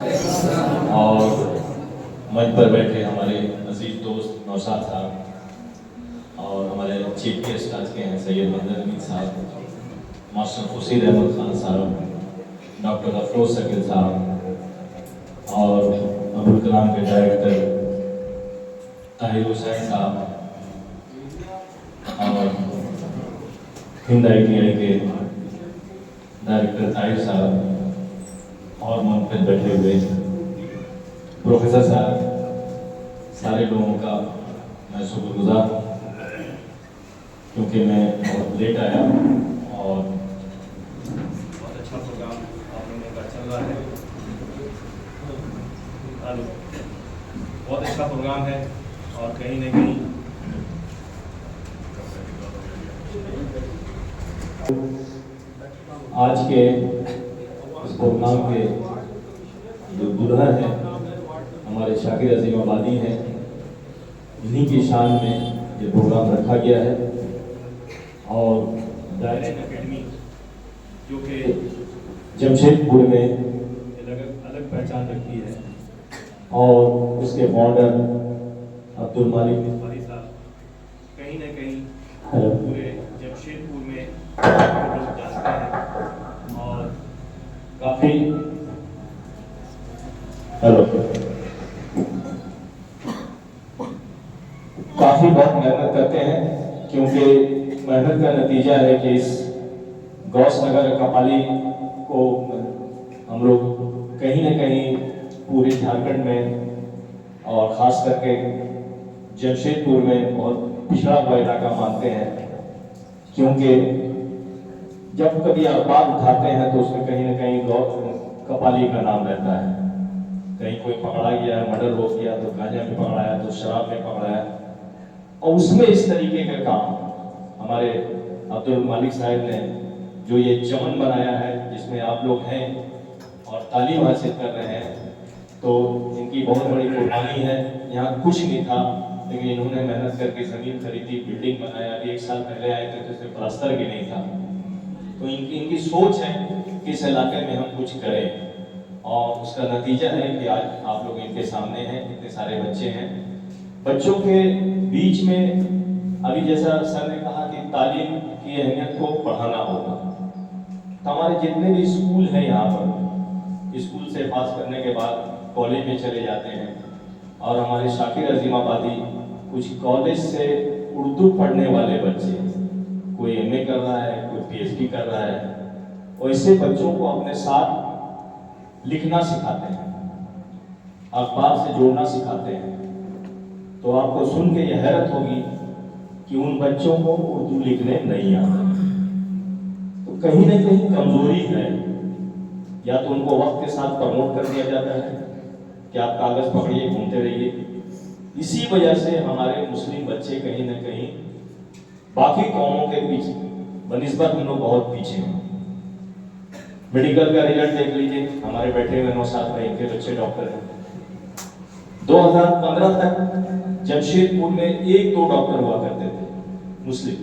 اور मंच पर बैठे हमारे अजीज दोस्त नौशाद साहब और हमारे चीफ गेस्ट आज के हैं सैयद मंजर अमीन साहब, मास्टर खुर्शीद अहमद खान साहब, डॉक्टर अफरोज शकील साहब और अब्दुल कलाम के डायरेक्टर ताहिर हुसैन साहब और हिंद ITI के डायरेक्टर ताहिर साहब और मंच पर बैठे हुए प्रोफेसर साहब, सारे लोगों का मैं शुक्रगुजार हूँ क्योंकि मैं बहुत लेट आया और बहुत अच्छा प्रोग्राम आप लोगों का चल रहा है। बहुत अच्छा प्रोग्राम है और कहीं ना कहीं आज के इस प्रोग्राम के जो दुल्हन है हमारे शाकिर अजीम आबादी हैं, इन्हीं की शान में ये प्रोग्राम रखा गया है। और दायरेन एकेडमी जो कि जमशेदपुर में अलग पहचान रखती है और उसके फाउंडर अब्दुल मालिक मिसबाही साहब कहीं ना कहीं पूरे जमशेदपुर में लोग जानते हैं और काफ़ी बहुत मेहनत करते हैं, क्योंकि मेहनत का नतीजा है कि इस गौस नगर कपाली को हम लोग कहीं ना कहीं पूरे झारखंड में और ख़ास करके जमशेदपुर में बहुत पिछड़ा हुआ इलाका मानते हैं, क्योंकि जब कभी अखबार उठाते हैं तो उसमें कहीं ना कहीं कपाली का नाम रहता है। कहीं कोई पकड़ा गया, मर्डर हो गया तो गांजा में पकड़ाया, तो शराब में पकड़ाया, और उसमें इस तरीके का काम हमारे अब्दुल मालिक साहब ने जो ये चमन बनाया है जिसमें आप लोग हैं और तालीम हासिल कर रहे हैं, तो इनकी बहुत बड़ी कुर्बानी है। यहाँ कुछ नहीं था लेकिन इन्होंने मेहनत करके ज़मीन खरीदी, बिल्डिंग बनाया। अभी 1 साल पहले आए थे तो इसमें प्लास्टर भी नहीं था। तो इनकी सोच है कि इस इलाके में हम कुछ करें और उसका नतीजा है कि आज आप लोग इनके सामने हैं। इतने सारे बच्चे हैं, बच्चों के बीच में अभी जैसा सर ने कहा कि तालीम की अहमियत को बढ़ाना होगा, तो हमारे जितने भी स्कूल हैं यहाँ पर, स्कूल से पास करने के बाद कॉलेज में चले जाते हैं और हमारे शाकिर अजीम आबादी कुछ कॉलेज से उर्दू पढ़ने वाले बच्चे, कोई MA कर रहा है, कोई PhD कर रहा है, वैसे बच्चों को अपने साथ लिखना सिखाते हैं, अखबार से जोड़ना सिखाते हैं। तो आपको सुन के यह हैरत होगी कि उन बच्चों को उर्दू लिखने नहीं आता। तो कहीं ना कहीं कमजोरी है, या तो उनको वक्त के साथ प्रमोट कर दिया जाता है कि आप कागज पकड़िए, घूमते रहिए। इसी वजह से हमारे मुस्लिम बच्चे कहीं ना कहीं बाकी कौमों के पीछे बनिस्बत हम लोग बहुत पीछे हैं। मेडिकल का रिजल्ट देख लीजिए, हमारे बैठे हुए नौशाद भाई, इनके बच्चे डॉक्टर हैं। 2015 तक जमशेदपुर में 1-2 डॉक्टर हुआ करते थे मुस्लिम,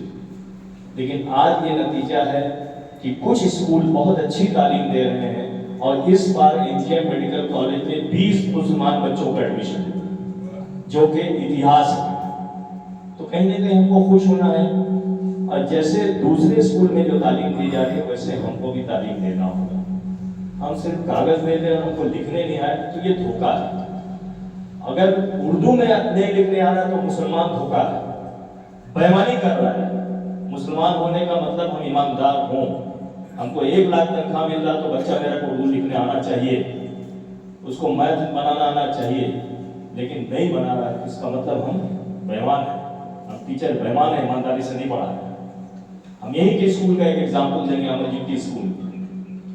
लेकिन आज ये नतीजा है कि कुछ स्कूल बहुत अच्छी तालीम दे रहे हैं और इस बार AGM मेडिकल कॉलेज में 20 मुसलमान बच्चों का एडमिशन है, जो कि इतिहास है। तो कहीं ना कहीं हमको खुश होना है, और जैसे दूसरे स्कूल में जो तालीम दी जा रही है वैसे हमको भी तालीम देना होगा। हम सिर्फ कागज दे दें और हमको लिखने नहीं आए तो ये धोखा है। अगर उर्दू में नहीं लिखने आ रहा तो मुसलमान धोखा है, बेईमानी कर रहा है। मुसलमान होने का मतलब हम ईमानदार हों। हमको 1 लाख तनख्वाह मिल रहा तो बच्चा मेरा को उर्दू लिखने आना चाहिए, उसको मैथ बनाना आना चाहिए, लेकिन नहीं बना रहा है, इसका मतलब हम बेईमान हैं। हम टीचर बेईमान है, ईमानदारी से नहीं पढ़ा है। हम यही के स्कूल का एक एग्जाम्पल देंगे, अमरजीत स्कूल,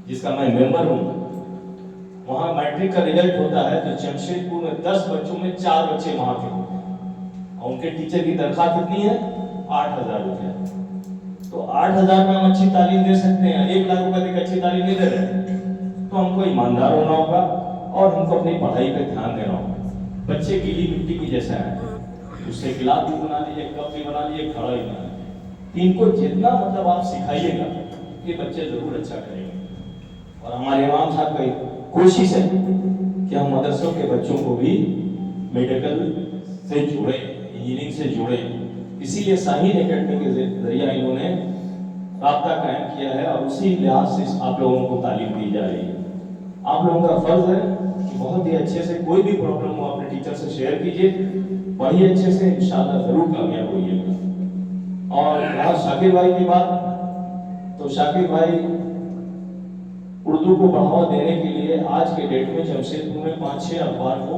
जिसका मैं मेंबर हूँ। वहाँ मैट्रिक का रिजल्ट होता है तो जमशेदपुर में 10 बच्चों में 4 बच्चे वहाँ के होते हैं, और उनके टीचर की तनख्वाह कितनी है? 8,000 रुपये। तो 8,000 में हम अच्छी तालीम दे सकते हैं, 1 लाख रुपये देकर अच्छी तालीम नहीं दे रहे। तो हमको ईमानदार होना होगा और हमको अपनी पढ़ाई पे ध्यान देना होगा। बच्चे गीली मिट्टी की जैसा है, उससे गिलास भी बना लीजिए, कप भी बना लीजिए, घड़ा भी बना लीजिए। इनको जितना मतलब आप सिखाइएगा ये बच्चे जरूर अच्छा करेंगे। और हमारे इमाम साहब की कोशिश है हम मदरसों के बच्चों को भी मेडिकल से जुड़े, इंजीनियरिंग से जुड़े। इसीलिए शाहीन एकेडमी के जरिए इन्होंने राब्ता कायम किया है और उसी लिहाज से आप लोगों को तालीम दी जा रही है। आप लोगों का फर्ज है कि बहुत ही अच्छे से कोई भी प्रॉब्लम हो अपने टीचर से शेयर कीजिए, पढ़िए अच्छे से, इंशाल्लाह जरूर कामयाब होइएगा। और रहा शाकिर भाई की बात, तो शाकिर भाई उर्दू को बढ़ावा देने के लिए आज के डेट में जमशेदपुर में 5-6 अखबार को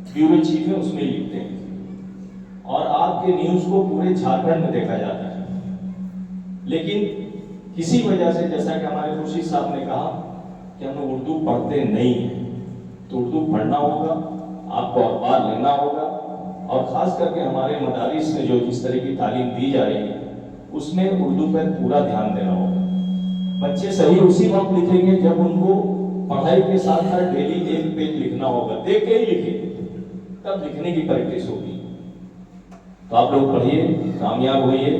ब्यूरो चीफ है उसमें लिखते हैं और आपके न्यूज को पूरे झारखंड में देखा जाता है। लेकिन किसी वजह से, जैसा कि हमारे खुर्शीद साहब ने कहा कि हम लोग उर्दू पढ़ते नहीं हैं, तो उर्दू पढ़ना होगा, आपको अखबार लेना होगा और खास करके हमारे मदारिस में जो जिस तरह की तालीम दी जा रही है उसमें उर्दू पर पूरा ध्यान देना होगा। बच्चे सही उसी वक्त लिखेंगे जब उनको पढ़ाई के साथ साथ डेली एक पेज लिखना होगा, देख के ही लिखें, तब लिखने की प्रैक्टिस होगी। तो आप लोग पढ़िए, कामयाब होइए।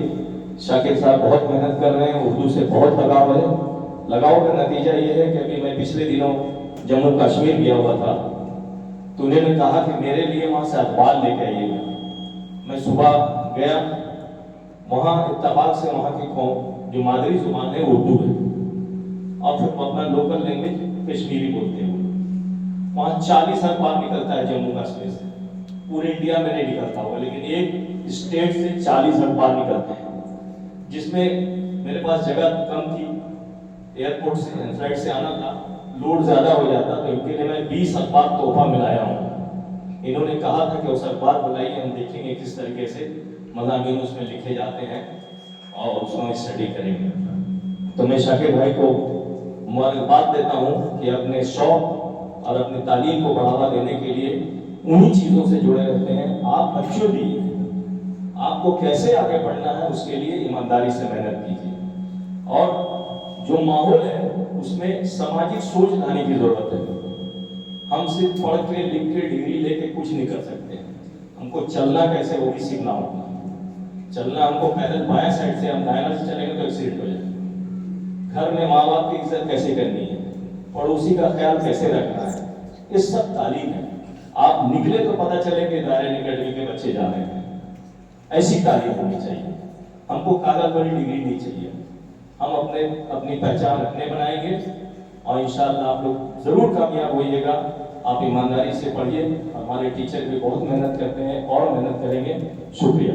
शाकिर साहब बहुत मेहनत कर रहे हैं, उर्दू से बहुत लगाव है। लगाव का नतीजा ये है कि अभी मैं पिछले दिनों जम्मू कश्मीर गया हुआ था, तो उन्होंने कहा कि मेरे लिए वहाँ से अखबार लेके आइएगा। मैं सुबह गया, वहाँ इत्तेफाक से वहाँ की जो मादरी जुबान है उर्दू है और फिर अपना लोकल लैंग्वेज कश्मीरी बोलते हैं। वहाँ 40 अखबार निकलता है जम्मू कश्मीर से, पूरे इंडिया में नहीं निकलता होगा, लेकिन एक स्टेट से 40 अखबार निकलते हैं, जिसमें मेरे पास जगह कम थी, एयरपोर्ट से फ्लाइट से आना था, लोड ज्यादा हो जाता, तो इनके लिए मैं 20 अखबार तोहफा मिलाया हूँ। इन्होंने कहा था कि उस अखबार बुलाइए, हम देखेंगे किस तरीके से मज़ामीन उसमें लिखे जाते हैं और उसको स्टडी करेंगे। तो मैं शाकिर भाई को मुबारकबाद देता हूँ कि अपने शौक और अपनी तालीम को बढ़ावा देने के लिए उन्हीं चीज़ों से जुड़े रहते हैं। आप बच्चों भी आपको कैसे आगे बढ़ना है उसके लिए ईमानदारी से मेहनत कीजिए और जो माहौल है उसमें सामाजिक सोच लाने की जरूरत है। हम सिर्फ पढ़ के लिख के डिग्री लेके कुछ नहीं कर सकते, हमको चलना कैसे वो भी सीखना होगा। चलना हमको पैदल बाएं साइड से, हम दाएं से चलेंगे तो एक्सीडेंट हो जाएगा। घर में माँ बाप की इज्जत कैसे करनी है, पड़ोसी का ख्याल कैसे रखना है, ये सब तालीम है। आप निकले तो पता चले कि दायरे एकेडमी के बच्चे जा रहे हैं, ऐसी तालीम होनी चाहिए। हमको कागज वाली डिग्री नहीं चाहिए, हम अपनी पहचान अपने बनाएंगे और इंशाअल्लाह आप लोग जरूर कामयाब होइएगा। आप ईमानदारी से पढ़िए, हमारे टीचर भी बहुत मेहनत करते हैं और मेहनत करेंगे। शुक्रिया।